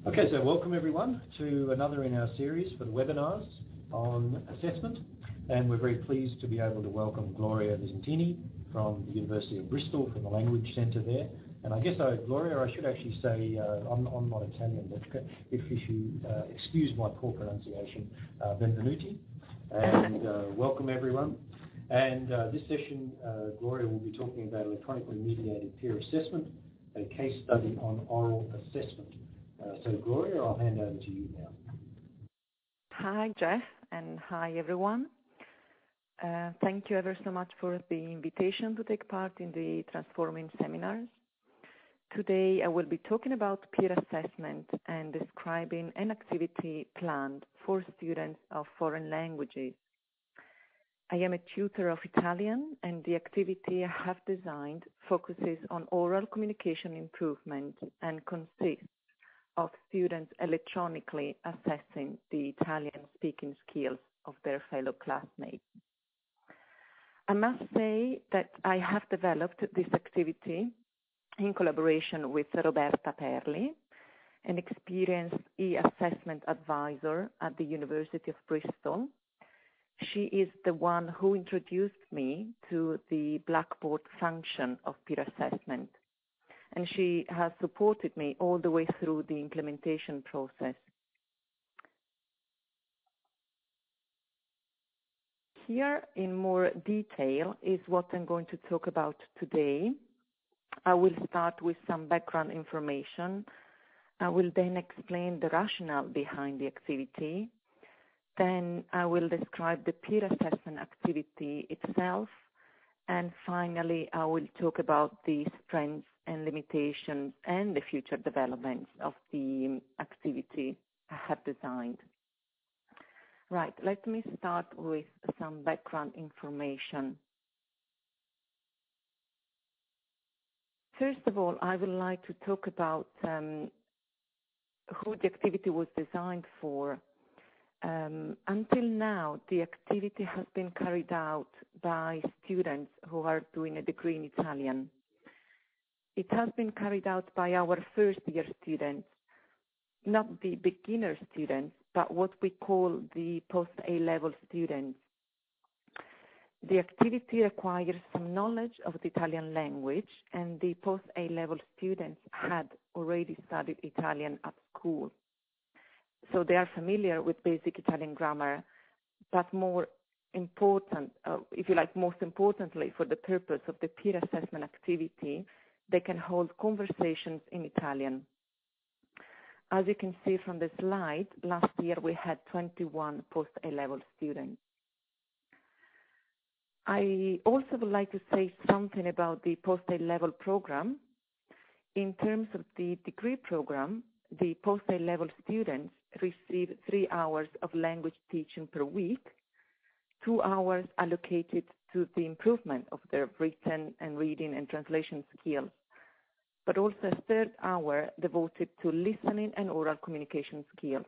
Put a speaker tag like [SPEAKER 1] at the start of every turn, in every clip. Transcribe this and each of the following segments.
[SPEAKER 1] Okay, so welcome everyone to another in our series for the webinars on assessment, and we're very pleased to be able to welcome Gloria Visintini from the University of Bristol, from the Language Centre there. And I guess, Gloria, I should actually say, I'm not Italian, but if you excuse my poor pronunciation, benvenuti, and welcome everyone. And this session, Gloria will be talking about electronically mediated peer assessment, a case study on oral assessment. So Gloria, I'll hand over to you now.
[SPEAKER 2] Hi Jeff, and hi everyone. Thank you ever so much for the invitation to take part in the Transforming seminars. Today I will be talking about peer assessment and describing an activity planned for students of foreign languages. I am a tutor of Italian, and the activity I have designed focuses on oral communication improvement and consists of students electronically assessing the Italian speaking skills of their fellow classmates. I must say that I have developed this activity in collaboration with Roberta Perli, an experienced e-assessment advisor at the University of Bristol. She is the one who introduced me to the Blackboard function of peer assessment, and she has supported me all the way through the implementation process. Here in more detail is what I'm going to talk about today. I will start with some background information. I will then explain the rationale behind the activity. Then I will describe the peer assessment activity itself. And finally, I will talk about the strengths and limitations and the future developments of the activity I have designed. Right, let me start with some background information. First of all, I would like to talk about who the activity was designed for. Until now, the activity has been carried out by students who are doing a degree in Italian. It has been carried out by our first-year students, not the beginner students, but what we call the post-A-level students. The activity requires some knowledge of the Italian language, and the post-A-level students had already studied Italian at school. So they are familiar with basic Italian grammar, but more important, if you like, most importantly, for the purpose of the peer assessment activity, they can hold conversations in Italian. As you can see from the slide, last year we had 21 post-A-level students. I also would like to say something about the post-A-level program. In terms of the degree program, the post-A-level students receive 3 hours of language teaching per week, 2 hours allocated to the improvement of their written and reading and translation skills, but also a 3rd hour devoted to listening and oral communication skills.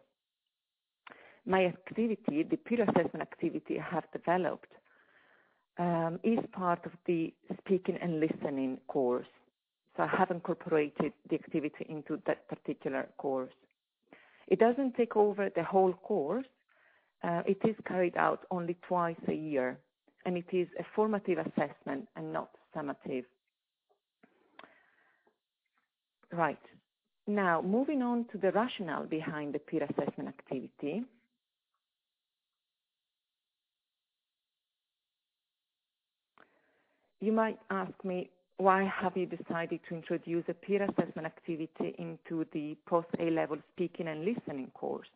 [SPEAKER 2] My activity, the peer assessment activity I have developed, is part of the speaking and listening course. So I have incorporated the activity into that particular course. It doesn't take over the whole course. It is carried out only twice a year, and it is a formative assessment and not summative. Right. Now, moving on to the rationale behind the peer assessment activity. You might ask me, why have you decided to introduce a peer assessment activity into the post-A-level speaking and listening course?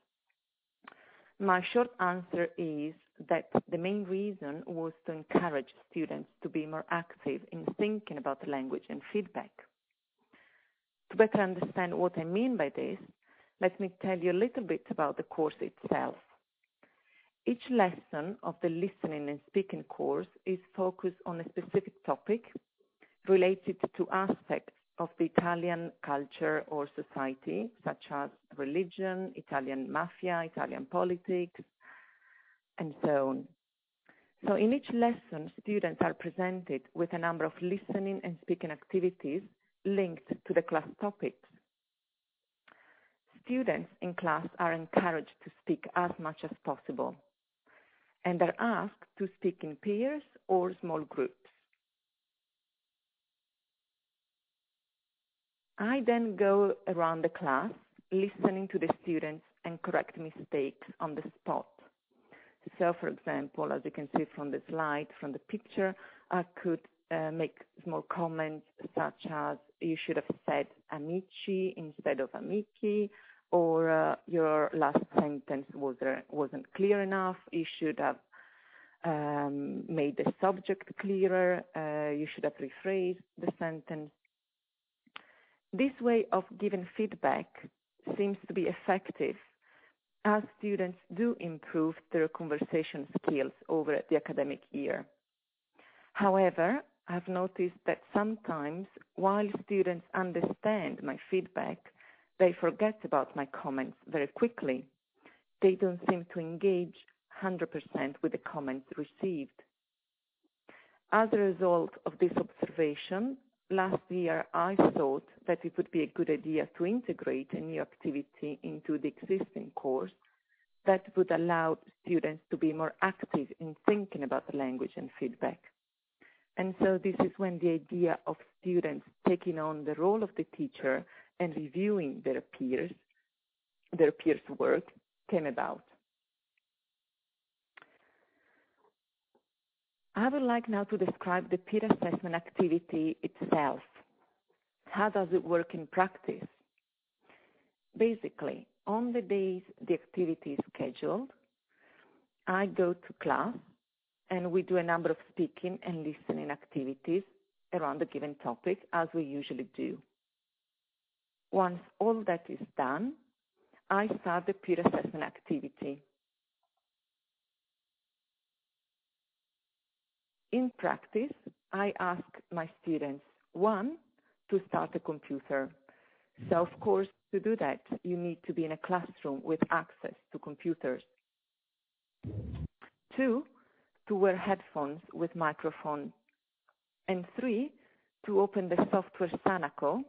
[SPEAKER 2] My short answer is that the main reason was to encourage students to be more active in thinking about the language and feedback. To better understand what I mean by this, let me tell you a little bit about the course itself. Each lesson of the listening and speaking course is focused on a specific topic related to aspects of the Italian culture or society, such as religion, Italian mafia, Italian politics, and so on. So in each lesson, students are presented with a number of listening and speaking activities linked to the class topics. students in class are encouraged to speak as much as possible and are asked to speak in pairs or small groups. I then go around the class, listening to the students and correct mistakes on the spot. So, for example, as you can see from the slide, from the picture, I could make small comments such as, you should have said amici instead of amici, or your last sentence wasn't clear enough, you should have made the subject clearer, you should have rephrased the sentence. This way of giving feedback seems to be effective as students do improve their conversation skills over the academic year. However, I've noticed that sometimes while students understand my feedback, they forget about my comments very quickly. They don't seem to engage 100% with the comments received. As a result of this observation, last year I thought that it would be a good idea to integrate a new activity into the existing course that would allow students to be more active in thinking about the language and feedback. And so this is when the idea of students taking on the role of the teacher and reviewing their peers' work came about. I would like now to describe the peer assessment activity itself. How does it work in practice? Basically, on the days the activity is scheduled, I go to class and we do a number of speaking and listening activities around a given topic, as we usually do. Once all that is done, I start the peer assessment activity. In practice, I ask my students, 1, to start a computer. So, of course, to do that, you need to be in a classroom with access to computers. 2, to wear headphones with microphones. And 3, to open the software Sanako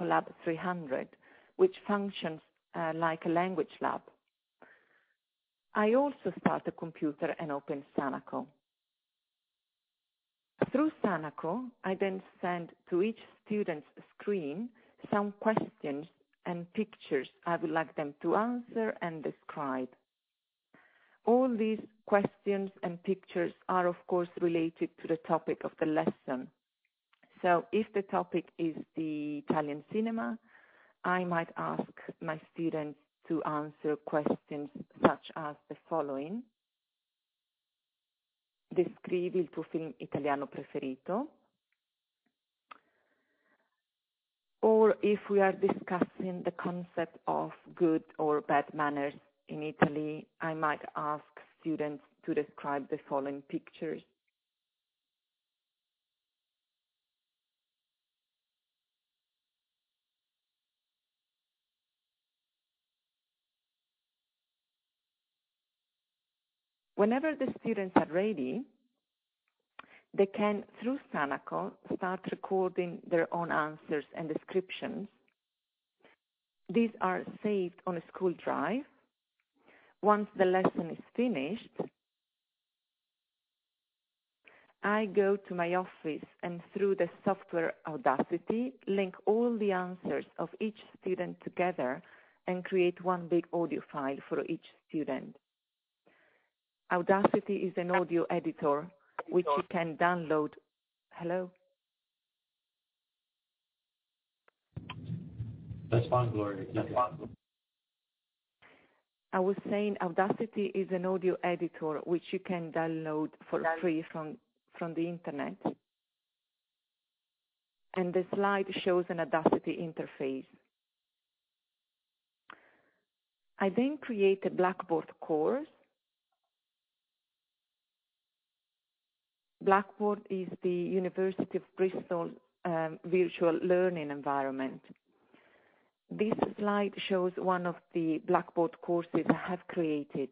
[SPEAKER 2] Lab 300, which functions like a language lab. I also start a computer and open Sanako. Through Sanako, I then send to each student's screen some questions and pictures I would like them to answer and describe. All these questions and pictures are, of course, related to the topic of the lesson. So if the topic is the Italian cinema, I might ask my students to answer questions such as the following. Descrivi il tuo film italiano preferito. Or if we are discussing the concept of good or bad manners in Italy, I might ask students to describe the following pictures. Whenever the students are ready, they can, through Sanako, start recording their own answers and descriptions. These are saved on a school drive. Once the lesson is finished, I go to my office and through the software Audacity, link all the answers of each student together and create one big audio file for each student. Audacity is an audio editor which you can download. Hello?
[SPEAKER 1] That's fine, Gloria.
[SPEAKER 2] I was saying Audacity is an audio editor which you can download for free from the internet. And the slide shows an Audacity interface. I then create a Blackboard course. Blackboard is the University of Bristol virtual learning environment. This slide shows one of the Blackboard courses I have created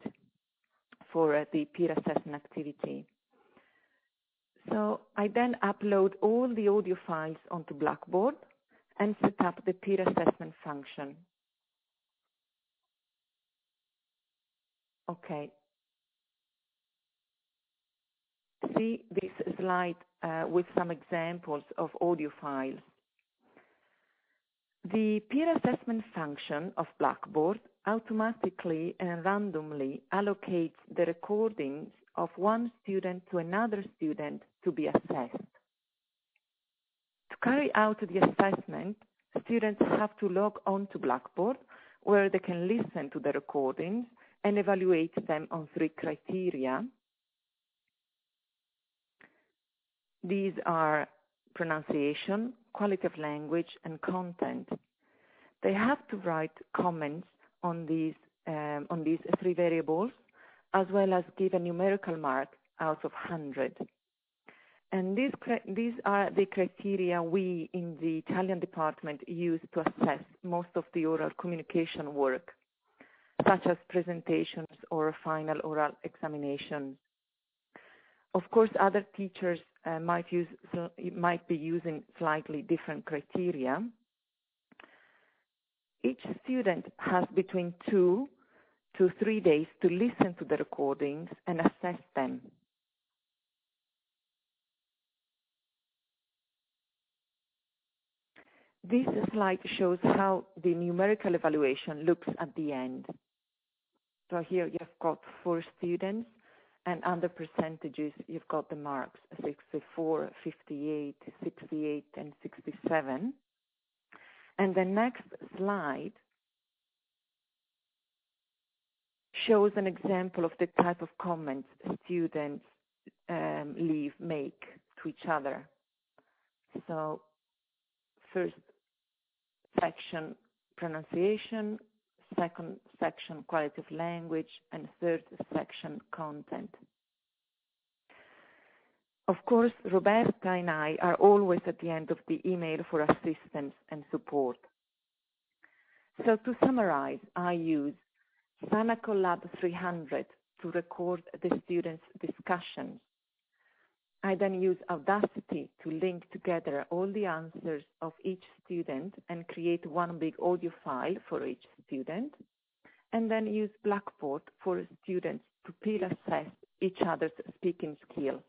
[SPEAKER 2] for the peer assessment activity. So I then upload all the audio files onto Blackboard and set up the peer assessment function. Okay. See this slide with some examples of audio files. The peer assessment function of Blackboard automatically and randomly allocates the recordings of one student to another student to be assessed. To carry out the assessment, students have to log on to Blackboard, where they can listen to the recordings and evaluate them on 3 criteria. These are pronunciation, quality of language, and content. They have to write comments on these 3 variables, as well as give a numerical mark out of 100. And these are the criteria we in the Italian department use to assess most of the oral communication work, such as presentations or final oral examinations. Of course, other teachers might be using slightly different criteria. Each student has between 2 to 3 days to listen to the recordings and assess them. This slide shows how the numerical evaluation looks at the end. So here you've got 4 students, and under percentages, you've got the marks 64, 58, 68, and 67. And the next slide shows an example of the type of comments students make to each other. So first section, pronunciation, second section, quality of language, and third section, content. Of course, Roberta and I are always at the end of the email for assistance and support. So to summarize, I use Sanako Lab 300 to record the students' discussions. I then use Audacity to link together all the answers of each student and create one big audio file for each student, and then use Blackboard for students to peer assess each other's speaking skills.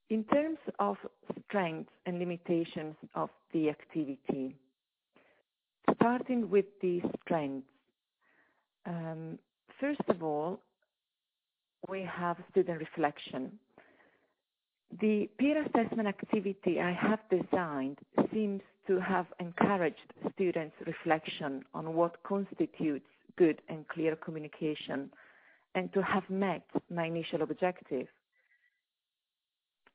[SPEAKER 2] In terms of strengths and limitations of the activity, starting with the strengths, first of all, we have student reflection. The peer assessment activity I have designed seems to have encouraged students' reflection on what constitutes good and clear communication, and to have met my initial objective.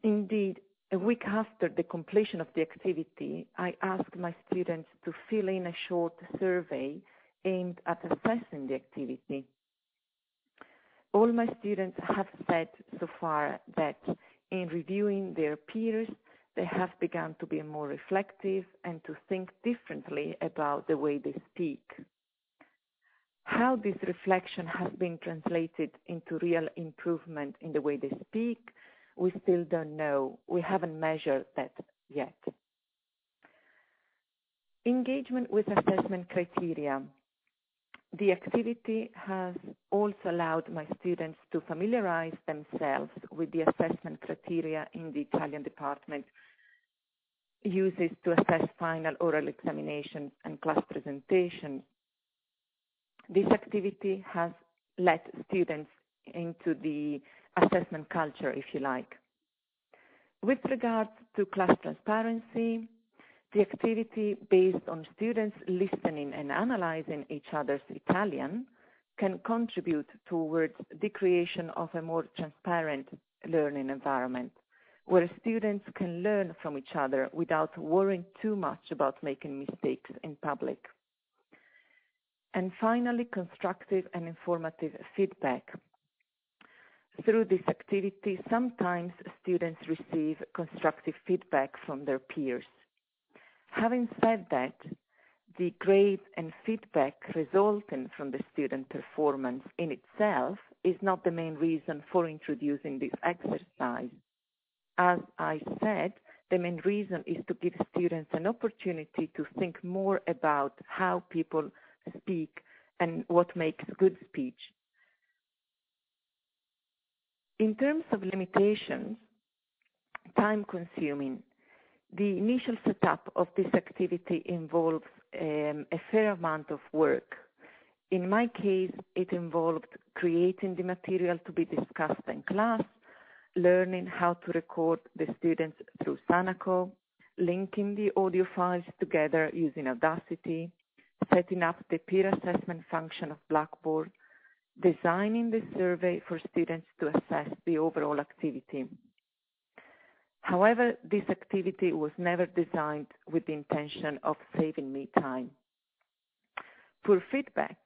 [SPEAKER 2] Indeed, a week after the completion of the activity, I asked my students to fill in a short survey aimed at assessing the activity. All my students have said so far that in reviewing their peers, they have begun to be more reflective and to think differently about the way they speak. How this reflection has been translated into real improvement in the way they speak, we still don't know. We haven't measured that yet. Engagement with assessment criteria. The activity has also allowed my students to familiarize themselves with the assessment criteria in the Italian department uses to assess final oral examinations and class presentations. This activity has let students into the assessment culture, if you like. With regards to class transparency, the activity based on students listening and analyzing each other's Italian can contribute towards the creation of a more transparent learning environment, where students can learn from each other without worrying too much about making mistakes in public. And finally, constructive and informative feedback. Through this activity, sometimes students receive constructive feedback from their peers. Having said that, the grades and feedback resulting from the student performance in itself is not the main reason for introducing this exercise. As I said, the main reason is to give students an opportunity to think more about how people speak and what makes good speech. In terms of limitations, time-consuming. The initial setup of this activity involves a fair amount of work. In my case, it involved creating the material to be discussed in class, learning how to record the students through Sanako, linking the audio files together using Audacity, setting up the peer assessment function of Blackboard, designing the survey for students to assess the overall activity. However, this activity was never designed with the intention of saving me time. Poor feedback.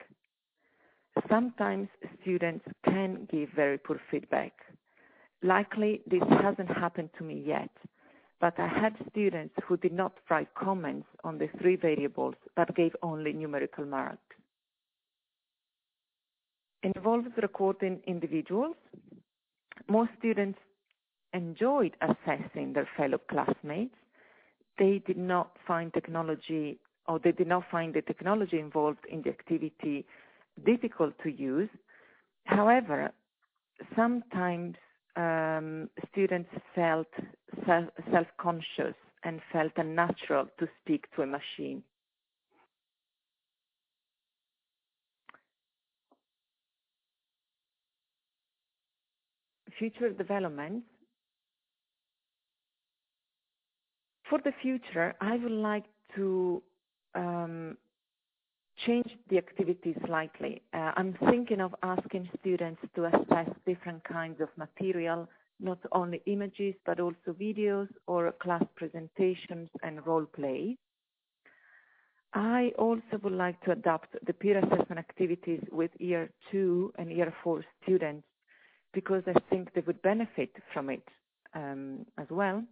[SPEAKER 2] Sometimes students can give very poor feedback. Likely this hasn't happened to me yet, but I had students who did not write comments on the 3 variables but gave only numerical marks. Involves recording individuals. Most students enjoyed assessing their fellow classmates. They did not find the technology involved in the activity difficult to use. However, sometimes students felt self-conscious and felt unnatural to speak to a machine. Future developments. For the future, I would like to change the activity slightly. I'm thinking of asking students to assess different kinds of material, not only images, but also videos or class presentations and role plays. I also would like to adopt the peer assessment activities with Year 2 and Year 4 students because I think they would benefit from it as well.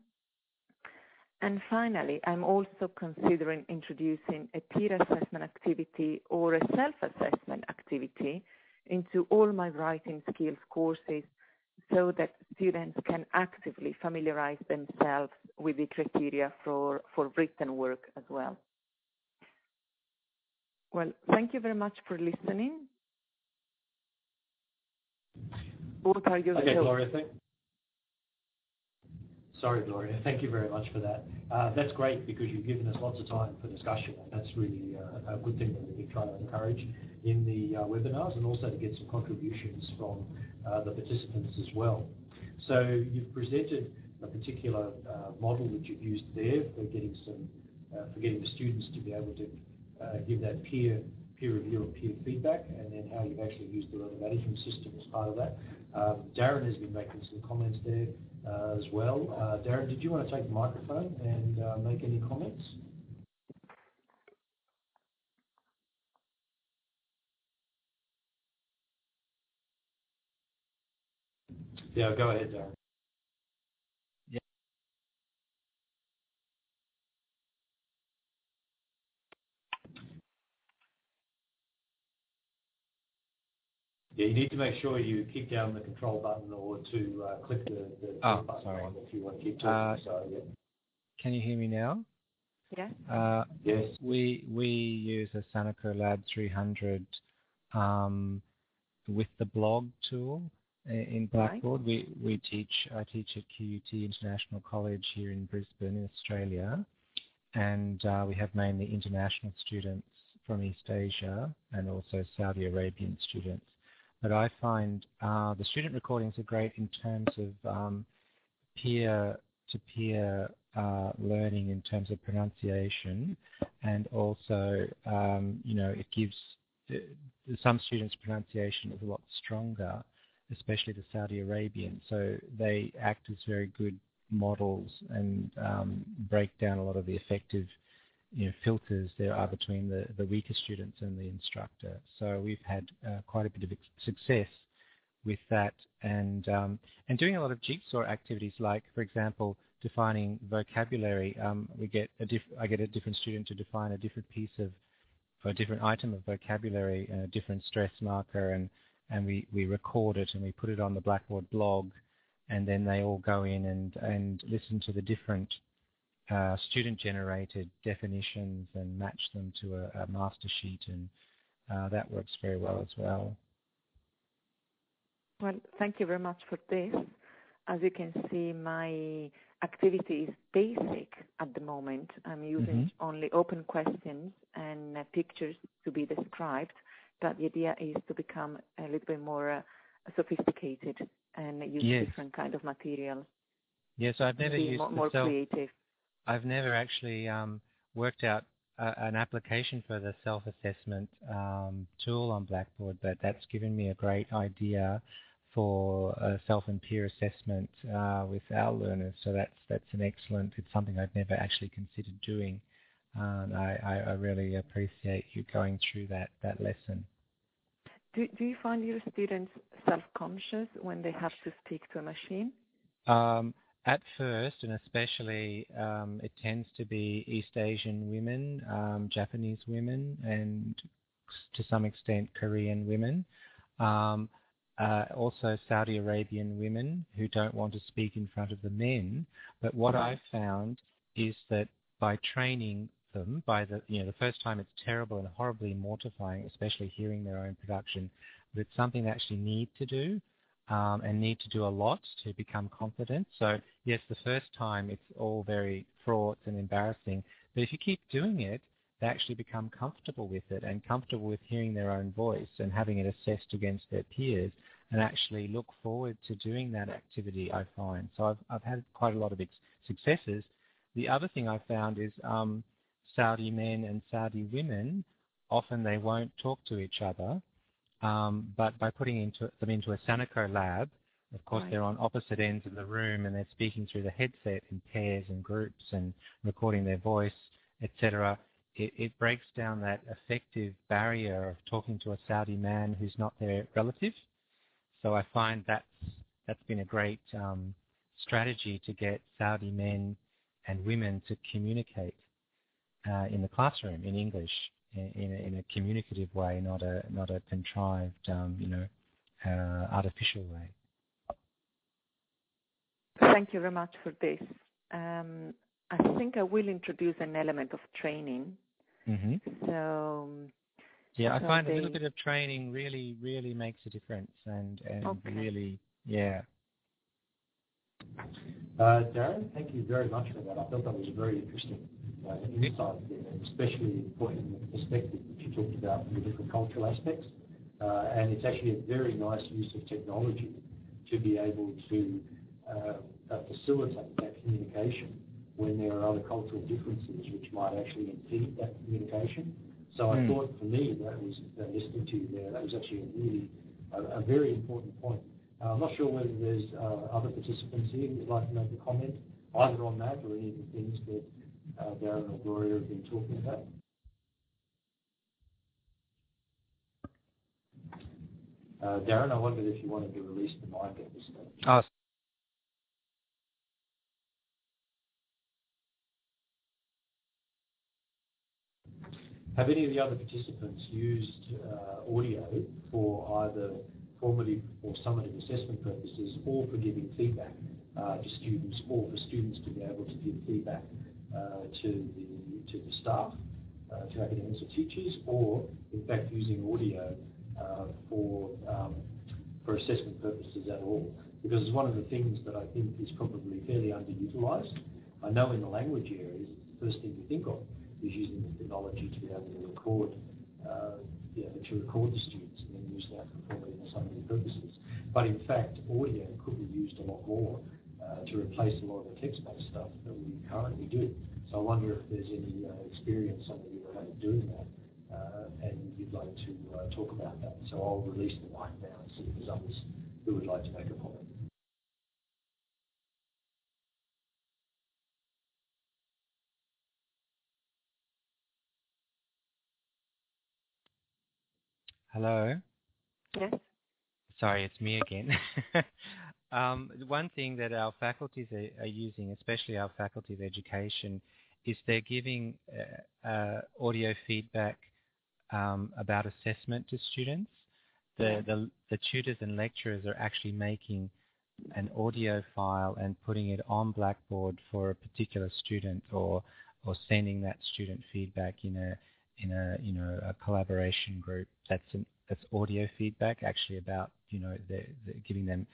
[SPEAKER 2] And finally, I'm also considering introducing a peer assessment activity or a self-assessment activity into all my writing skills courses so that students can actively familiarize themselves with the criteria for written work as well. Well, thank you very much for listening. What are your
[SPEAKER 1] Okay, Gloria, Sorry, Gloria. Thank you very much for that. That's great because you've given us lots of time for discussion, and that's really a good thing that we try to encourage in the webinars, and also to get some contributions from the participants as well. So you've presented a particular model that you've used there for getting the students to be able to give that peer review and peer feedback, and then how you've actually used the learning management system as part of that. Darren has been making some comments there as well. Darren, did you want to take the microphone and make any comments? Yeah, go ahead, Darren. Yeah, you need to make sure you kick down the control button or to click the button
[SPEAKER 3] sorry.
[SPEAKER 1] if you want to keep talking. Yeah.
[SPEAKER 3] Can you hear me now?
[SPEAKER 2] Yes.
[SPEAKER 3] Yes. We use a Sanako Lab 300 with the blog tool in Blackboard.
[SPEAKER 2] Right.
[SPEAKER 3] I teach at QUT International College here in Brisbane, in Australia, and we have mainly international students from East Asia and also Saudi Arabian students. But I find the student recordings are great in terms of peer-to-peer learning in terms of pronunciation, and also, it gives some students' pronunciation is a lot stronger, especially the Saudi Arabian. So they act as very good models and break down a lot of the effective filters there are between the weaker students and the instructor. So we've had quite a bit of success with that, and doing a lot of jigsaw activities, like, for example, defining vocabulary. I get a different student to define a different a different item of vocabulary and a different stress marker, and we record it and we put it on the Blackboard blog, and then they all go in and listen to the different student-generated definitions and match them to a master sheet, and that works very well as well.
[SPEAKER 2] Well, thank you very much for this. As you can see, my activity is basic at the moment. I'm using only open questions and pictures to be described, but the idea is to become a little bit more sophisticated and use different kind of materials.
[SPEAKER 3] Yes, I've never used
[SPEAKER 2] more creative.
[SPEAKER 3] I've never actually worked out an application for the self-assessment tool on Blackboard, but that's given me a great idea for self and peer assessment with our learners. So that's an excellent. It's something I've never actually considered doing. I really appreciate you going through that lesson.
[SPEAKER 2] Do you find your students self-conscious when they have to speak to a machine?
[SPEAKER 3] At first, and especially, it tends to be East Asian women, Japanese women, and to some extent Korean women. Also Saudi Arabian women who don't want to speak in front of the men. But what I've found is that by training them, the first time it's terrible and horribly mortifying, especially hearing their own production, but it's something they actually need to do. And need to do a lot to become confident. So yes, the first time it's all very fraught and embarrassing, but if you keep doing it, they actually become comfortable with it and comfortable with hearing their own voice and having it assessed against their peers, and actually look forward to doing that activity, I find. So I've had quite a lot of successes. The other thing I found is Saudi men and Saudi women, often they won't talk to each other. But by putting them into a Sonico lab, of course they're on opposite ends of the room and they're speaking through the headset in pairs and groups and recording their voice, etc. It breaks down that effective barrier of talking to a Saudi man who's not their relative. So I find that's been a great strategy to get Saudi men and women to communicate in the classroom in English. In a communicative way, not a contrived, artificial way.
[SPEAKER 2] Thank you very much for this. I think I will introduce an element of training. So
[SPEAKER 3] I find a little bit of training really makes a difference, and really,
[SPEAKER 1] Darren, thank you very much for that. I thought that was very interesting insight there, especially in the perspective that you talked about the different cultural aspects. And it's actually a very nice use of technology to be able to facilitate that communication when there are other cultural differences which might actually impede that communication. So I thought for me that was listening to you there, that was actually a very important point. I'm not sure whether there's other participants here who would like to make a comment either on that or any of the things that Darren or Gloria have been talking about. Darren, I wondered if you wanted to release the mic at this stage. Have any of the other participants used audio for either formative or summative assessment purposes, or for giving feedback to students, or for students to be able to give feedback to the staff, to academics or teachers, or in fact using audio for assessment purposes at all? Because it's one of the things that I think is probably fairly underutilised. I know in the language areas, the first thing you think of is using the technology to be able to record the students and then use that for formative and summative purposes. But in fact, audio could be used a lot more to replace a lot of the text-based stuff that we currently do. So I wonder if there's any experience some of you have doing that, and you'd like to talk about that. So I'll release the mic now and see if there's others who would like to make a comment.
[SPEAKER 3] Hello?
[SPEAKER 2] Yes.
[SPEAKER 3] Sorry, it's me again. One thing that our faculties are using, especially our Faculty of Education, is they're giving audio feedback about assessment to students. The tutors and lecturers are actually making an audio file and putting it on Blackboard for a particular student, or sending that student feedback in a a collaboration group. That's audio feedback, actually, about the giving them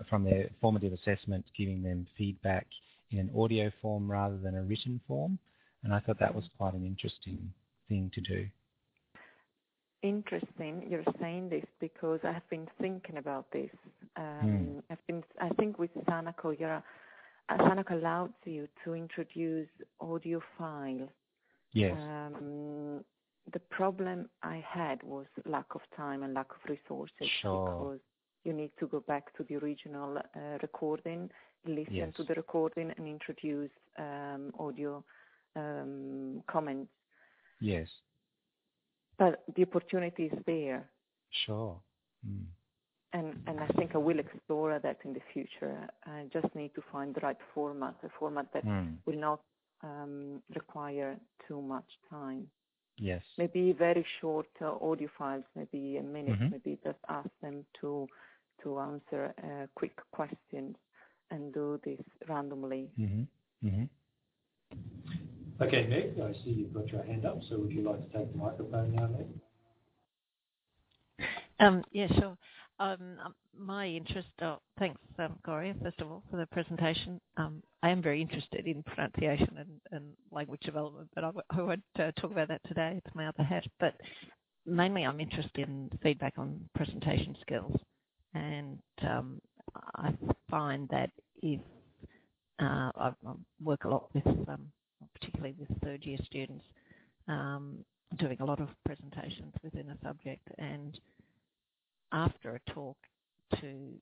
[SPEAKER 3] from their formative assessment, giving them feedback in an audio form rather than a written form. And I thought that was quite an interesting thing to do.
[SPEAKER 2] Interesting you're saying this, because I have been thinking about this. I think with Sanako, Sanako allows you to introduce audio files.
[SPEAKER 3] Yes.
[SPEAKER 2] The problem I had was lack of time and lack of resources.
[SPEAKER 3] Sure.
[SPEAKER 2] Because you need to go back to the original recording, listen
[SPEAKER 3] Yes.
[SPEAKER 2] to the recording, and introduce audio comments.
[SPEAKER 3] Yes.
[SPEAKER 2] But the opportunity is there.
[SPEAKER 3] Sure.
[SPEAKER 2] And I think I will explore that in the future. I just need to find the right format, a format that will not require too much time.
[SPEAKER 3] Yes.
[SPEAKER 2] Maybe very short audio files, maybe a minute, maybe just ask them to answer quick questions and do this randomly.
[SPEAKER 1] Okay, Meg, I see you've got your hand up, so would you like to take the microphone now, Meg?
[SPEAKER 4] Yeah, sure. My interest, thanks, Gloria, first of all, for the presentation. I am very interested in pronunciation and language development, but I won't talk about that today. It's my other hat. But mainly I'm interested in feedback on presentation skills. And I find that if I work a lot with, particularly with third-year students, doing a lot of presentations within a subject, and after a talk to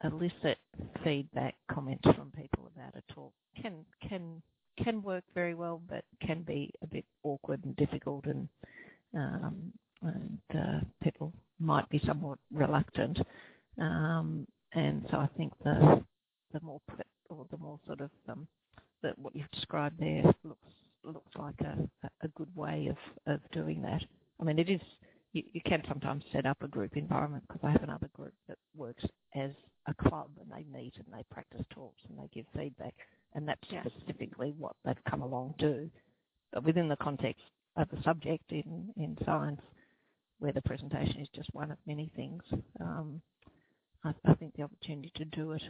[SPEAKER 4] elicit feedback, comments from people about a talk can work very well, but can be a bit awkward and difficult, and people might be somewhat reluctant. And so I think the more sort of that what you've described there looks like a good way of doing that. I mean, it is. You can sometimes set up a group environment, because I have another group that works as a club, and they meet and they practice talks and they give feedback, and that's specifically what they've come along to do. But within the context of the subject in science, where the presentation is just one of many things, I think the opportunity to do it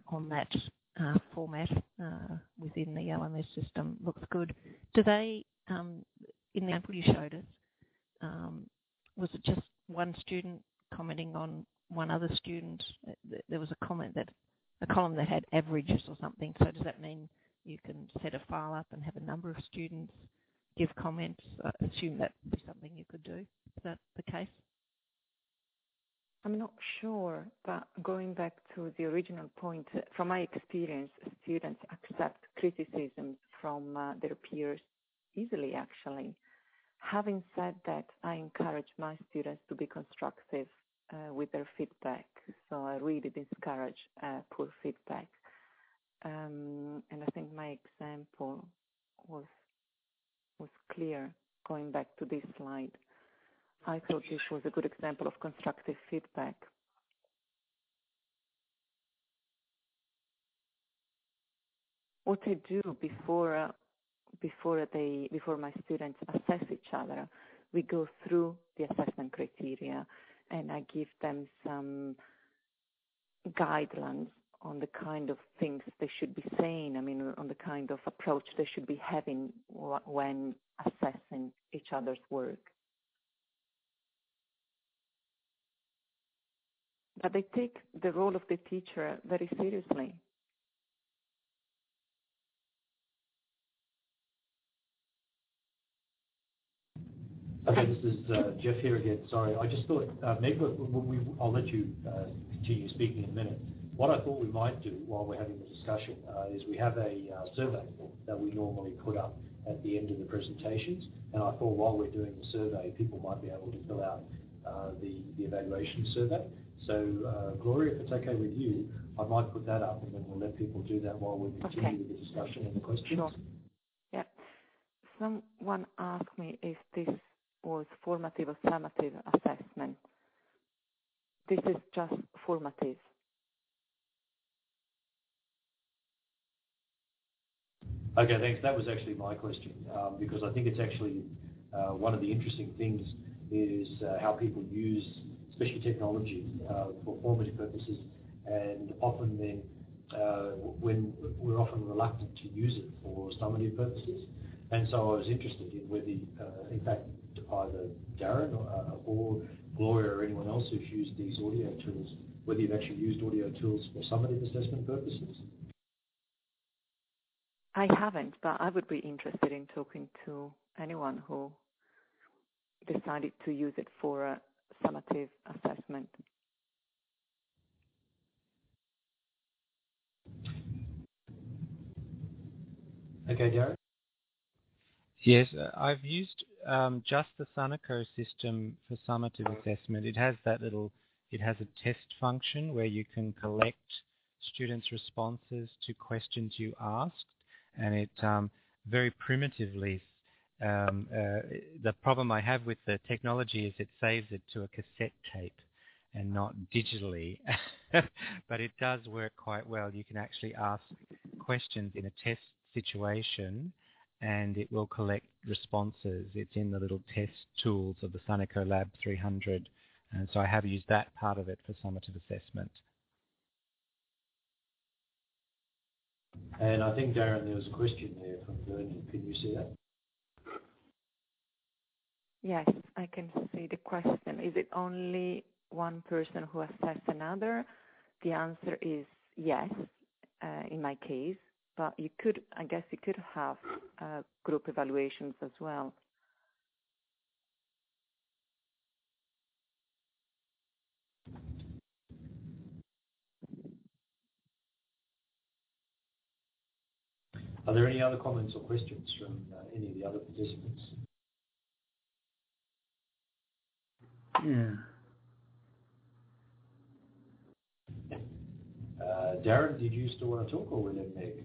[SPEAKER 4] on that format within the LMS system looks good. Do they, in the example you showed us, was it just one student commenting on one other student? There was a column that had averages or something. So does that mean you can set a file up and have a number of students give comments? I assume that would be something you could do. Is that the case?
[SPEAKER 2] I'm not sure, but going back to the original point, from my experience, students accept criticism from their peers easily, actually. Having said that, I encourage my students to be constructive with their feedback, so I really discourage poor feedback. And I think my example was clear, going back to this slide. I thought this was a good example of constructive feedback. What I do before my students assess each other, we go through the assessment criteria, and I give them some guidelines on the kind of things they should be saying, on the kind of approach they should be having when assessing each other's work. But they take the role of the teacher very seriously.
[SPEAKER 1] Okay, this is Jeff here again. Sorry, I just thought, Meg, I'll let you continue speaking in a minute. What I thought we might do while we're having the discussion is we have a survey that we normally put up at the end of the presentations, and I thought while we're doing the survey, people might be able to fill out the evaluation survey. So, Gloria, if it's okay with you, I might put that up, and then we'll let people do that while we continue with the discussion and the questions.
[SPEAKER 2] Sure. Yeah. Someone asked me if this was formative or summative assessment. this is just formative.
[SPEAKER 1] Okay, thanks. That was actually my question, because I think it's actually one of the interesting things is how people use, especially technology, for formative purposes, and often then when we're often reluctant to use it for summative purposes. And so I was interested in whether, in fact, either Darren or Gloria or anyone else who's used these audio tools, whether you've actually used audio tools for summative assessment purposes.
[SPEAKER 2] I haven't, but I would be interested in talking to anyone who decided to use it for a summative assessment.
[SPEAKER 1] Okay, Darren?
[SPEAKER 3] Yes, I've used just the Sonico system for summative assessment. It has a test function where you can collect students' responses to questions you asked, and it very primitively, the problem I have with the technology is it saves it to a cassette tape and not digitally, but it does work quite well. You can actually ask questions in a test situation and it will collect responses. It's in the little test tools of the Sonico Lab 300, and so I have used that part of it for summative assessment.
[SPEAKER 1] And I think, Darren, there was a question there from Bernie. Can you see that?
[SPEAKER 2] Yes, I can see the question. Is it only one person who assesses another? The answer is yes, in my case, but I guess you could have group evaluations as well.
[SPEAKER 1] Are there any other comments or questions from any of the other participants?
[SPEAKER 5] Yeah.
[SPEAKER 1] Darren, did you still want to talk, or will it Meg?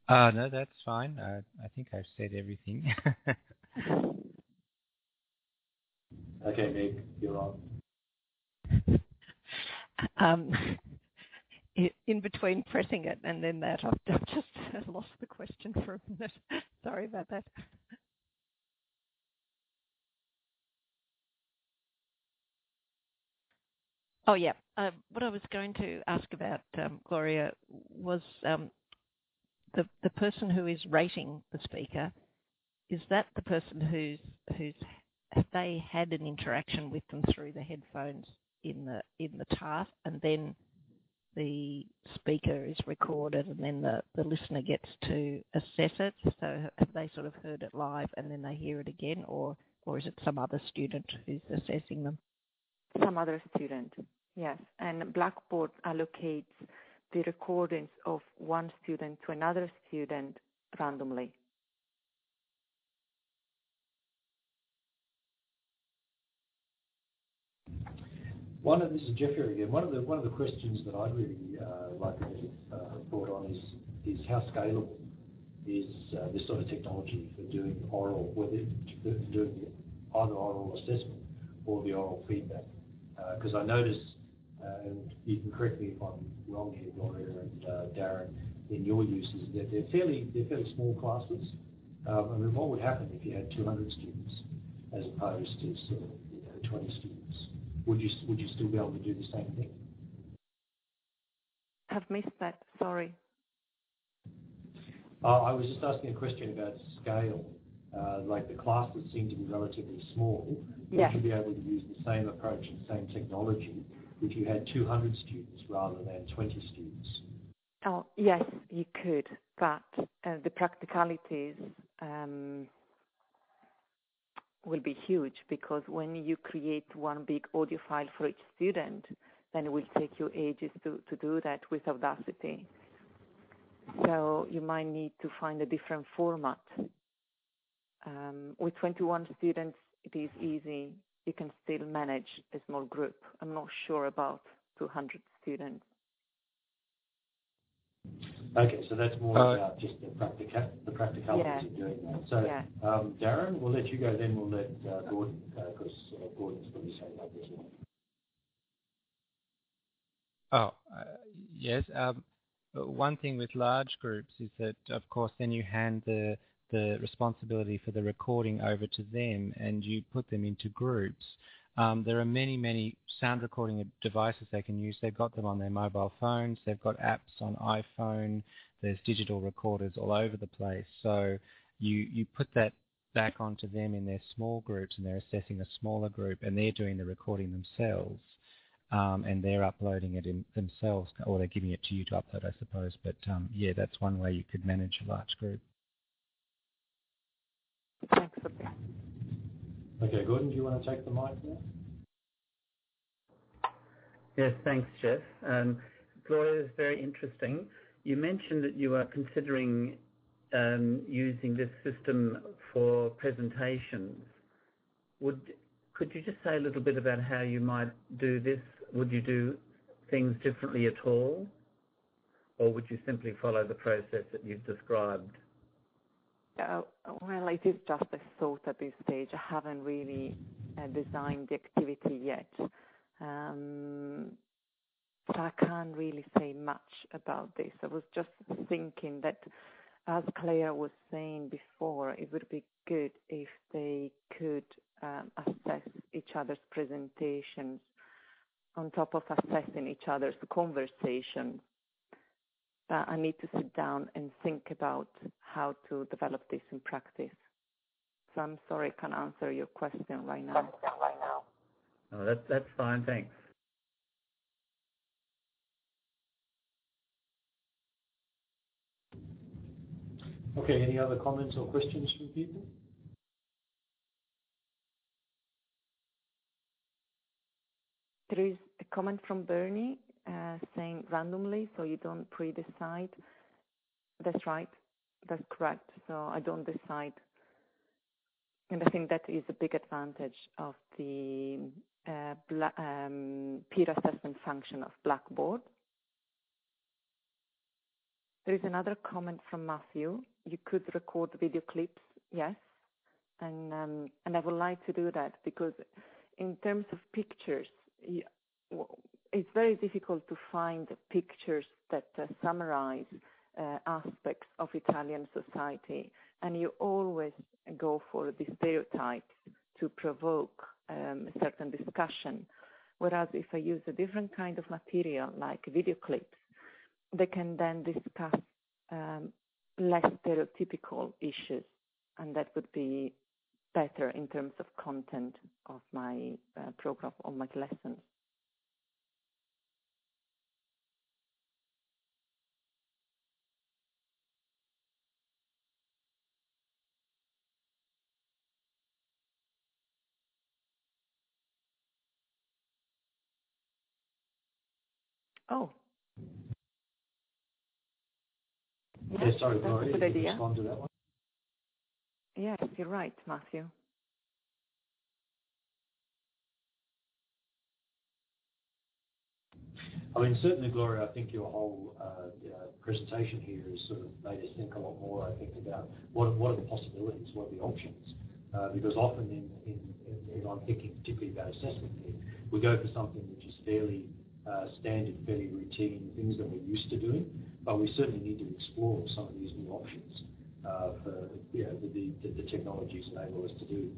[SPEAKER 3] No, that's fine. I think I've said everything.
[SPEAKER 1] Okay, Meg, you're on.
[SPEAKER 4] In between pressing it and then that, I've just lost the question for a minute. Sorry about that. Oh, yeah. What I was going to ask about, Gloria, was the person who is rating the speaker. Is that the person who's have they had an interaction with them through the headphones in the task, and then the speaker is recorded and then the listener gets to assess it? So have they sort of heard it live and then they hear it again, or is it some other student who's assessing them?
[SPEAKER 2] Some other student, yes. And Blackboard allocates the recordings of one student to another student randomly.
[SPEAKER 1] This is Jeff here again. One of the questions that I'd really like to have brought on is how scalable is this sort of technology for doing oral, whether doing either oral assessment or the oral feedback. Because I notice, and you can correct me if I'm wrong here, Gloria and Darren, in your uses, that they're fairly small classes. I mean, what would happen if you had 200 students as opposed to sort of 20 students? Would you still be able to do the same thing?
[SPEAKER 2] I've missed that. Sorry.
[SPEAKER 1] I was just asking a question about scale. Like the classes seem to be relatively small.
[SPEAKER 2] Yes.
[SPEAKER 1] Would you be able to use the same approach and same technology if you had 200 students rather than 20 students?
[SPEAKER 2] Oh, yes, you could, but the practicalities will be huge, because when you create one big audio file for each student, then it will take you ages to do that with Audacity. So you might need to find a different format. With 21 students, it is easy. You can still manage a small group. I'm not sure about 200 students.
[SPEAKER 1] Okay, so that's more about just the practicalities of doing that. So, Darren, we'll let you go, then we'll let Gordon, because Gordon's going to be saying that as well.
[SPEAKER 3] Yes. One thing with large groups is that, of course, then you hand the responsibility for the recording over to them and you put them into groups. There are many, many sound recording devices they can use. They've got them on their mobile phones. They've got apps on iPhone. There's digital recorders all over the place. So you put that back onto them in their small groups, and they're assessing a smaller group, and they're doing the recording themselves, and they're uploading it themselves, or they're giving it to you to upload, I suppose. But yeah, that's one way you could manage a large group.
[SPEAKER 2] Thanks.
[SPEAKER 1] Okay, Gordon, do you want to take the mic now?
[SPEAKER 5] Yes, thanks, Jeff. Gloria, is very interesting. You mentioned that you are considering using this system for presentations. Could you just say a little bit about how you might do this? Would you do things differently at all? Or would you simply follow the process that you've described?
[SPEAKER 2] Well, it is just a thought at this stage. I haven't really designed the activity yet. So I can't really say much about this. I was just thinking that, as Claire was saying before, it would be good if they could assess each other's presentations on top of assessing each other's conversations. I need to sit down and think about how to develop this in practice. So I'm sorry I can't answer your question right now.
[SPEAKER 5] Oh, that's fine, thanks.
[SPEAKER 1] Okay, any other comments or questions from people?
[SPEAKER 2] There is a comment from Bernie saying randomly, so you don't pre-decide. That's right. That's correct. So I don't decide. And I think that is a big advantage of the peer assessment function of Blackboard. There is another comment from Matthew. You could record video clips, yes. And I would like to do that because in terms of pictures, it's very difficult to find pictures that summarize aspects of Italian society, and you always go for the stereotypes to provoke a certain discussion. Whereas if I use a different kind of material, like video clips, they can then discuss less stereotypical issues, and that would be better in terms of content of my program, of my lessons. Oh.
[SPEAKER 1] Yeah, sorry, Gloria, you can respond to that one.
[SPEAKER 2] Yes, you're right, Matthew.
[SPEAKER 1] I mean, certainly, Gloria, I think your whole presentation here has sort of made us think a lot more, I think, about what are the possibilities, what are the options. Because often in I'm thinking particularly about assessment here, we go for something which is fairly standard, fairly routine, things that we're used to doing, but we certainly need to explore some of these new options for the technologies enable us to do.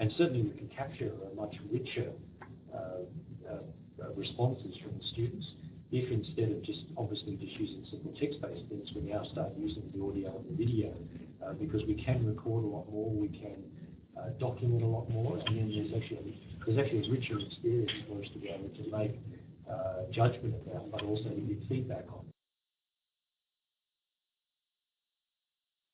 [SPEAKER 1] And certainly we can capture a much richer responses from the students if instead of just obviously just using simple text-based things, we now start using the audio and the video because we can record a lot more, we can document a lot more, and then there's actually a richer experience for us to be able to make judgment about, but also to give feedback on.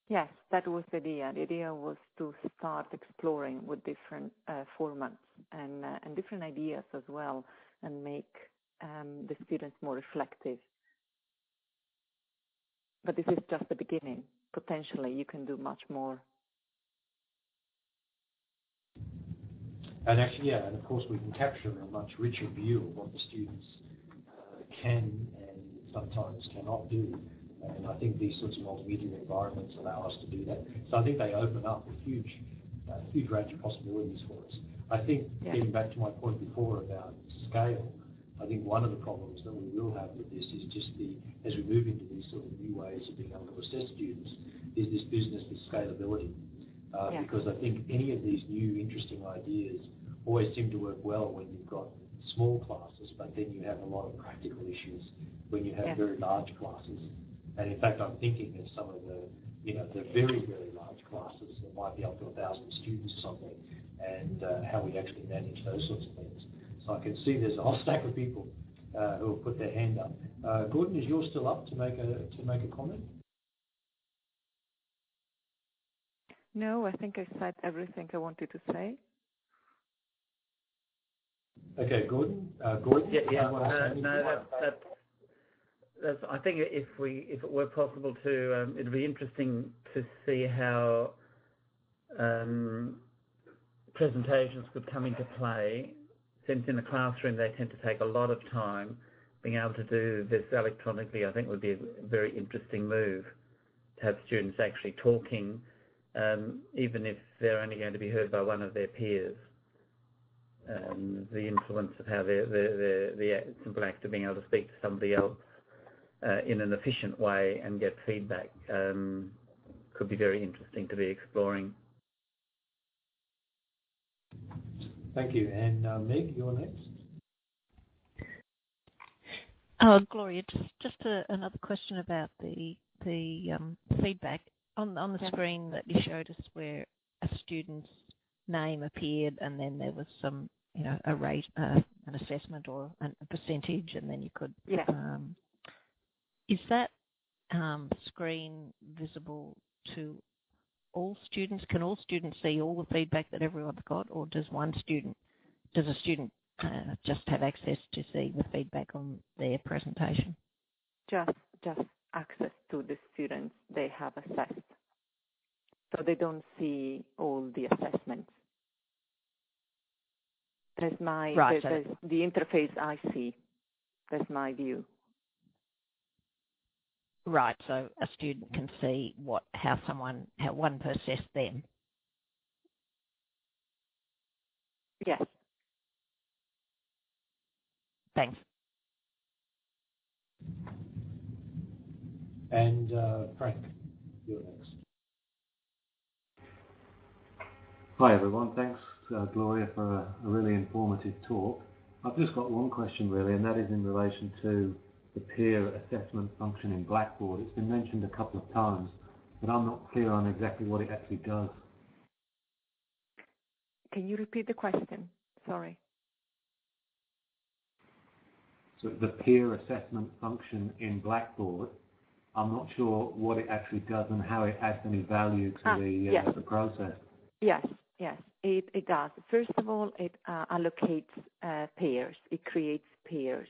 [SPEAKER 2] Yes, that was the idea. The idea was to start exploring with different formats and different ideas as well, and make the students more reflective. But this is just the beginning. Potentially, you can do much more.
[SPEAKER 1] And actually, yeah, and of course we can capture a much richer view of what the students can and sometimes cannot do And I think these sorts of multimedia environments allow us to do that. So I think they open up a huge range of possibilities for us. I think, getting back to my point before about scale, I think one of the problems that we will have with this is just as we move into these sort of new ways of being able to assess students, is this business with scalability. Because I think any of these new interesting ideas always seem to work well when you've got small classes, but then you have a lot of practical issues when you have very large classes. And in fact, I'm thinking of some of the very, very large classes that might be up to 1,000 students or something, and how we actually manage those sorts of things. So I can see there's a whole stack of people who have put their hand up. Gordon, is yours still up to make a comment?
[SPEAKER 2] No, I think I said everything I wanted to say.
[SPEAKER 1] Okay, Gordon.
[SPEAKER 5] That's, I think if it were possible to, it'd be interesting to see how presentations could come into play. Since in the classroom they tend to take a lot of time, being able to do this electronically, I think would be a very interesting move to have students actually talking, even if they're only going to be heard by one of their peers. The influence of how the simple act of being able to speak to somebody else in an efficient way and get feedback could be very interesting to be exploring.
[SPEAKER 1] Thank you. And Meg, you're next.
[SPEAKER 4] Gloria, just another question about the feedback on the screen that you showed us, where a student's name appeared and then there was some, a rate, an assessment or a percentage, and then you could. Is that screen visible to all students? Can all students see all the feedback that everyone's got, or does a student just have access to see the feedback on their presentation?
[SPEAKER 2] Just access to the students they have assessed. So they don't see all the assessments. There's there's the interface I see. That's my view.
[SPEAKER 4] Right, so a student can see how one assessed them.
[SPEAKER 2] Yes.
[SPEAKER 4] Thanks.
[SPEAKER 1] And Frank, you're next.
[SPEAKER 6] Hi everyone, thanks Gloria for a really informative talk. I've just got one question really, and that is in relation to the peer assessment function in Blackboard. It's been mentioned a couple of times, but I'm not clear on exactly what it actually does.
[SPEAKER 2] Can you repeat the question? Sorry.
[SPEAKER 6] So the peer assessment function in Blackboard, I'm not sure what it actually does and how it adds any value to the process.
[SPEAKER 2] Yes, it does. First of all, it allocates pairs. It creates pairs.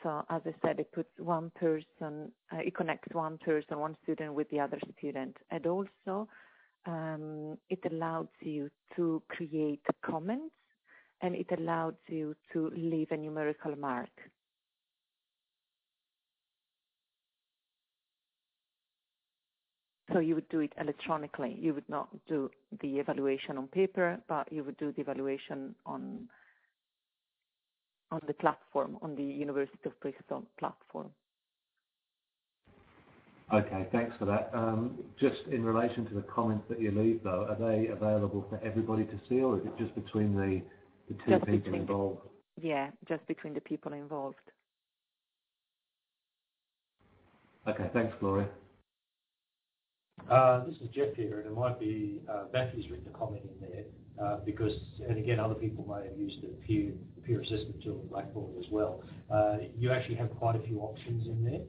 [SPEAKER 2] So as I said, it puts one person, it connects one person, one student with the other student. And also, it allows you to create comments, and it allows you to leave a numerical mark. So you would do it electronically. You would not do the evaluation on paper, but you would do the evaluation on the platform, on the University of Bristol platform.
[SPEAKER 6] Okay, thanks for that. Just in relation to the comments that you leave, though, are they available for everybody to see, or is it just between the two people involved?
[SPEAKER 2] Just between the people involved.
[SPEAKER 6] Okay, thanks, Gloria.
[SPEAKER 1] This is Jeff here, and it might be Matthew's written a comment in there because, and again, other people may have used the peer assessment tool in Blackboard as well. You actually have quite a few options in there,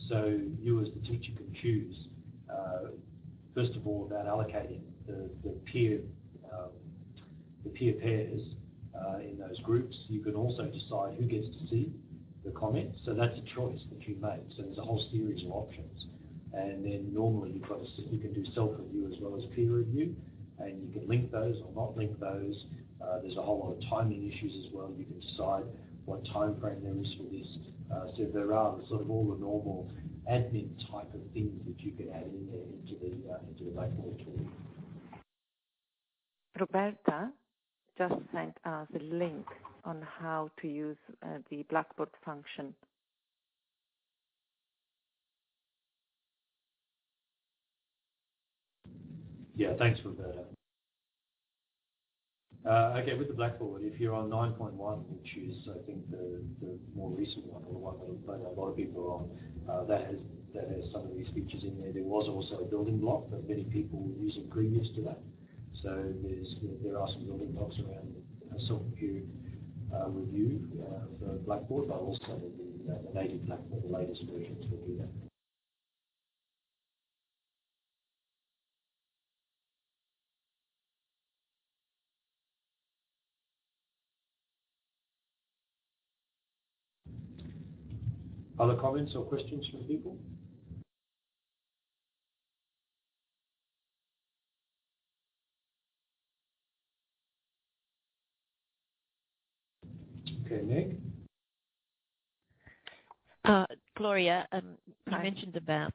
[SPEAKER 1] so you as the teacher can choose, first of all, about allocating the peer pairs in those groups. You can also decide who gets to see the comments, so that's a choice that you make. So there's a whole series of options. And then normally you can do self-review as well as peer review, and you can link those or not link those. There's a whole lot of timing issues as well. You can decide what time frame there is for this. So there are sort of all the normal admin type of things that you can add in there into the Blackboard tool.
[SPEAKER 2] Roberta just sent us a link on how to use the Blackboard function.
[SPEAKER 1] Yeah, thanks, Roberta. Okay, with the Blackboard, if you're on 9.1, which is, I think, the more recent one, or the one that a lot of people are on, that has some of these features in there. There was also a building block that many people were using previous to that. So there are some building blocks around self-compute review for Blackboard, but also the native Blackboard, the latest versions will do that. Other comments or questions from people? Okay, Meg?
[SPEAKER 4] Gloria, you mentioned about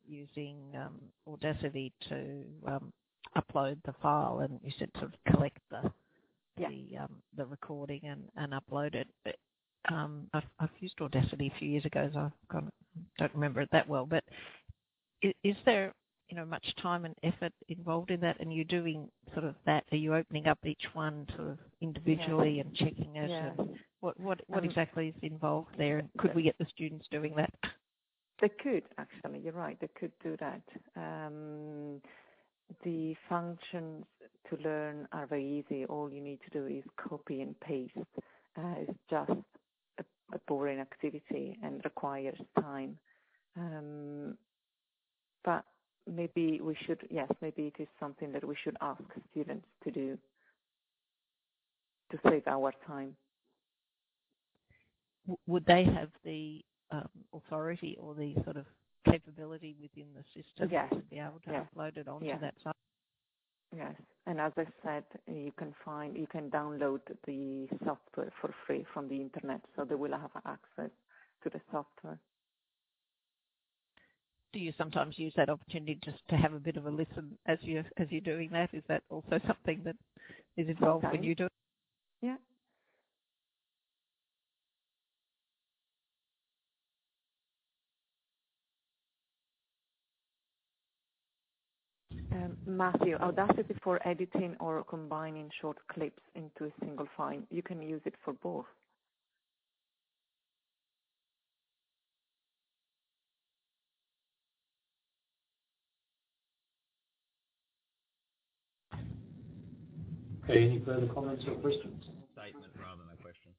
[SPEAKER 4] using Audacity to upload the file, and you said sort of collect the recording and upload it. But, I've used Audacity a few years ago, so I don't remember it that well. But is there much time and effort involved in that? And you're doing sort of that? Are you opening up each one sort of individually and checking it?
[SPEAKER 2] Yeah.
[SPEAKER 4] And what exactly is involved there? And could we get the students doing that?
[SPEAKER 2] They could, actually. You're right. They could do that. The functions to learn are very easy. All you need to do is copy and paste. It's just a boring activity and requires time. But maybe we should, maybe it is something that we should ask students to do to save our time.
[SPEAKER 4] Would they have the authority or the sort of capability within the system to be able to upload it onto that site?
[SPEAKER 2] Yes, and as I said, you can download the software for free from the internet, so they will have access to the software.
[SPEAKER 4] Do you sometimes use that opportunity just to have a bit of a listen as you're doing that? Is that also something that is involved when you do it?
[SPEAKER 2] Yeah. Matthew, Audacity for editing or combining short clips into a single file. You can use it for both.
[SPEAKER 1] Okay, any further comments or questions?
[SPEAKER 7] Statement rather than a question.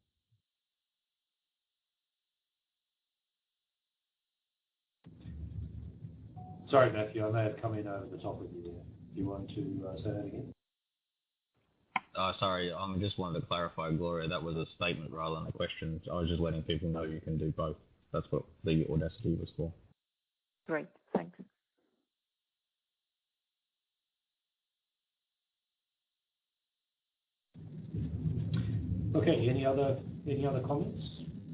[SPEAKER 1] Sorry, Matthew, I may have come in over the top of you there. Do you want to say that again?
[SPEAKER 7] Sorry, I just wanted to clarify, Gloria, that was a statement rather than a question. I was just letting people know you can do both. That's what the Audacity was for.
[SPEAKER 2] Great, thanks.
[SPEAKER 1] Okay, any other comments?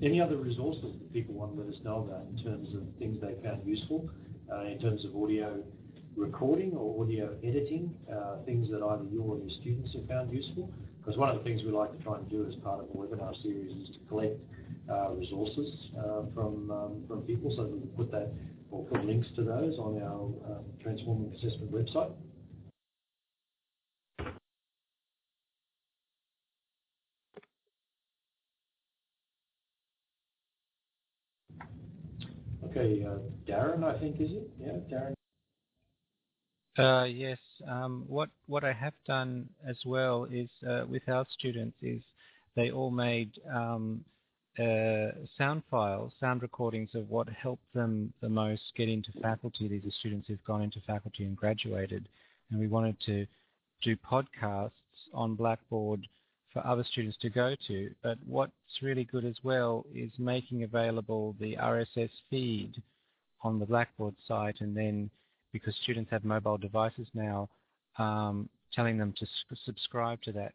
[SPEAKER 1] Any other resources that people want to let us know about in terms of things they found useful, in terms of audio recording or audio editing, things that either you or your students have found useful? Because one of the things we like to try and do as part of the webinar series is to collect resources from people, so we can put that or put links to those on our Transforming Assessment website. Okay, Darren, I think, is it? Yeah, Darren.
[SPEAKER 3] Yes. What I have done as well is with our students is they all made sound files, sound recordings of what helped them the most get into faculty. These are students who've gone into faculty and graduated, and we wanted to do podcasts on Blackboard for other students to go to. But what's really good as well is making available the RSS feed on the Blackboard site, and then because students have mobile devices now, telling them to subscribe to that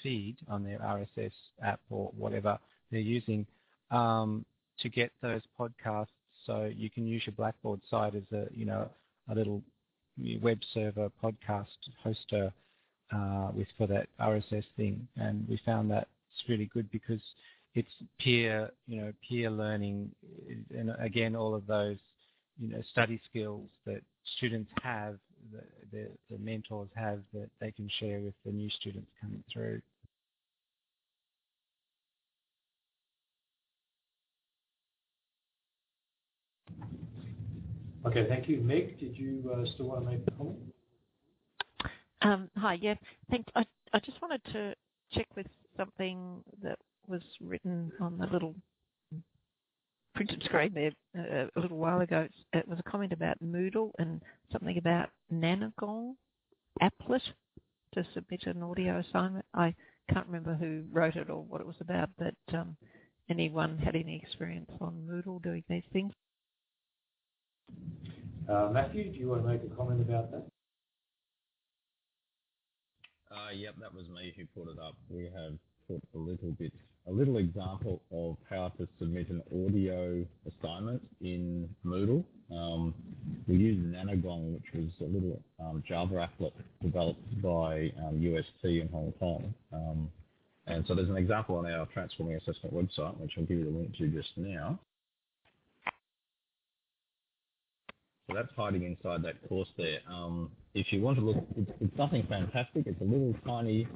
[SPEAKER 3] feed on their RSS app or whatever they're using, to get those podcasts, so you can use your Blackboard site as a little web server podcast hoster for that RSS thing, and we found that it's really good because it's peer learning, and again all of those study skills that students have, the mentors have, that they can share with the new students coming through.
[SPEAKER 1] Okay, thank you. Meg, did you still want to make a comment?
[SPEAKER 4] Hi, yeah, thanks. I just wanted to check with something that was written on the little printed screen there a little while ago. It was a comment about Moodle and something about Nanogong applet to submit an audio assignment. I can't remember who wrote it or what it was about, but anyone had any experience on Moodle doing these things?
[SPEAKER 1] Matthew, do you want to make a comment about that?
[SPEAKER 7] Yep, that was me who put it up. We have put a little example of how to submit an audio assignment in Moodle. We used Nanogong, which was a little Java applet developed by UST in Hong Kong. And so there's an example on our Transforming Assessment website, which I'll give you the link to just now. So that's hiding inside that course there. If you want to look, it's nothing fantastic. It's a little tiny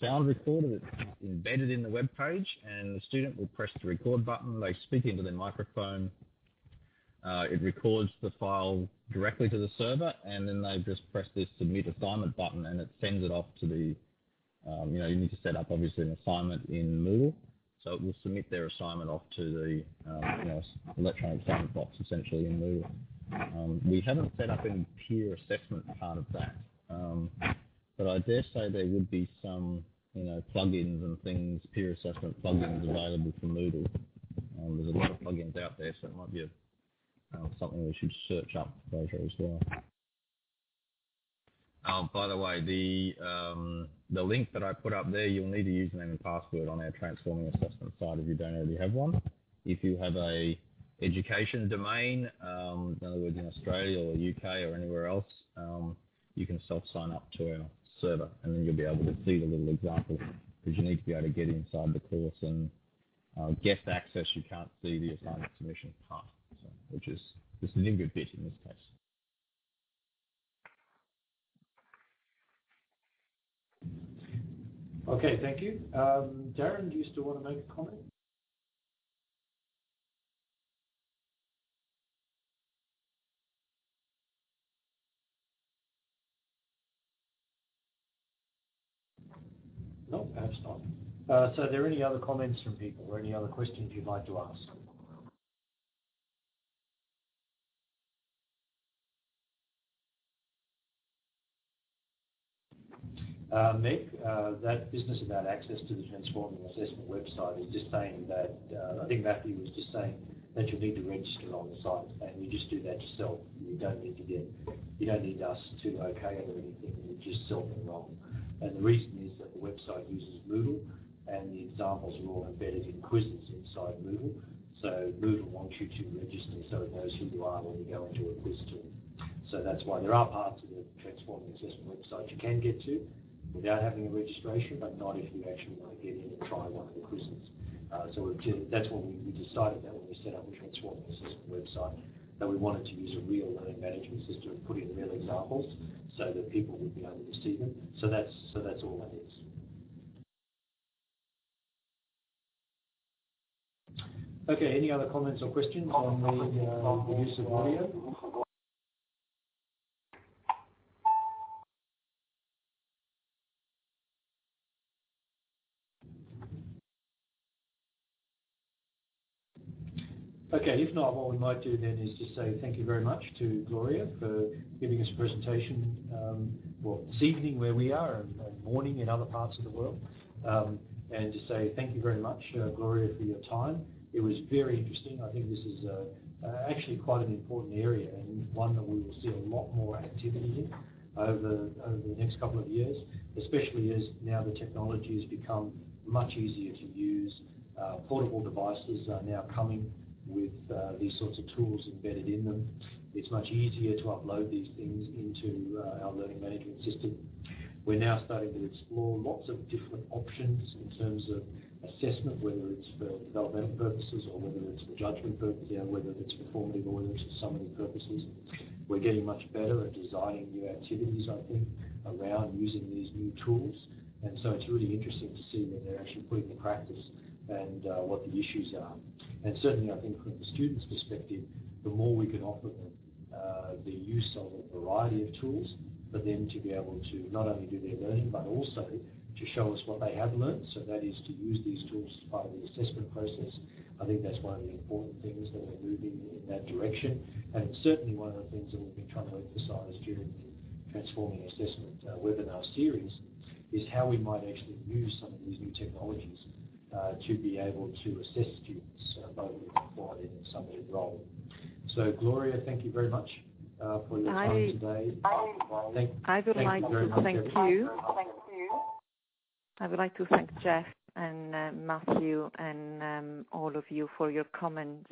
[SPEAKER 7] sound recorder that's embedded in the web page, and the student will press the record button. They speak into their microphone. It records the file directly to the server, and then they just press this submit assignment button, and it sends it off to the, you need to set up obviously an assignment in Moodle. So it will submit their assignment off to the electronic assignment box essentially in Moodle. We haven't set up any peer assessment part of that, but I dare say there would be some plugins and things, peer assessment plugins available for Moodle. There's a lot of plugins out there, so it might be something we should search up later as well. By the way, the link that I put up there, you'll need a username and password on our Transforming Assessment site if you don't already have one. If you have a education domain, in other words in Australia or UK or anywhere else, you can self-sign up to our server, and then you'll be able to see the little example, because you need to be able to get inside the course, and guest access, you can't see the assignment submission part, so, which is the significant bit in this case.
[SPEAKER 1] Okay, thank you. Darren, do you still want to make a comment? No, perhaps not. So are there any other comments from people or any other questions you'd like to ask? Meg, that business about access to the Transforming Assessment website is just saying that, I think Matthew was just saying that you'll need to register on the site, and you just do that yourself. You don't need us to okay it or anything, you just self-enroll. And the reason is that the website uses Moodle, and the examples are all embedded in quizzes inside Moodle. So Moodle wants you to register so it knows who you are when you go into a quiz tool. So that's why there are parts of the Transforming Assessment website you can get to without having a registration, but not if you actually want to get in and try one of the quizzes. So that's what we decided that when we set up the Transforming Assessment website, that we wanted to use a real learning management system and put in real examples so that people would be able to see them. So that's all that is. Okay, any other comments or questions on the use of audio? Okay, if not, what we might do then is just say thank you very much to Gloria for giving us a presentation, this evening where we are and morning in other parts of the world, and to say thank you very much, Gloria, for your time. It was very interesting. I think this is actually quite an important area, and one that we will see a lot more activity in over the next couple of years, especially as now the technology has become much easier to use Portable devices are now coming with these sorts of tools embedded in them. It's much easier to upload these things into our learning management system. We're now starting to explore lots of different options in terms of assessment, whether it's for developmental purposes or whether it's for judgment purposes, whether it's for formative or whether it's for summative purposes. We're getting much better at designing new activities, I think, around using these new tools. And so it's really interesting to see when they're actually put into practice and what the issues are. And certainly I think from the student's perspective, the more we can offer them the use of a variety of tools for them to be able to not only do their learning, but also to show us what they have learned. So that is to use these tools as part of the assessment process. I think that's one of the important things that we're moving in that direction. And it's certainly one of the things that we've been trying to emphasize during the Transforming Assessment webinar series is how we might actually use some of these new technologies to be able to assess students both in a formative and summative role. So Gloria, thank you very much for your time today.
[SPEAKER 2] I would like to thank you. I would like to thank Jeff and Matthew and all of you for your comments.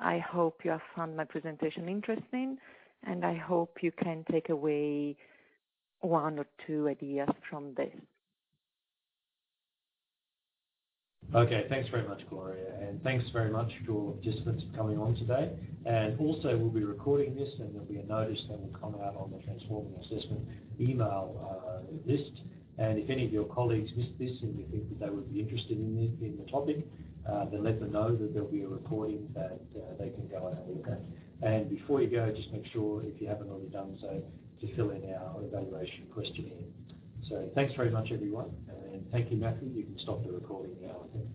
[SPEAKER 2] I hope you have found my presentation interesting, and I hope you can take away one or two ideas from this.
[SPEAKER 1] Okay, thanks very much, Gloria, and thanks very much to all the participants for coming on today. And also, we'll be recording this, and there'll be a notice that will come out on the Transforming Assessment email list. And if any of your colleagues missed this and you think that they would be interested in the topic, then let them know that there'll be a recording that they can go and have a look at. And before you go, just make sure, if you haven't already done so, to fill in our evaluation questionnaire. So thanks very much, everyone. And thank you, Matthew. You can stop the recording now, I think.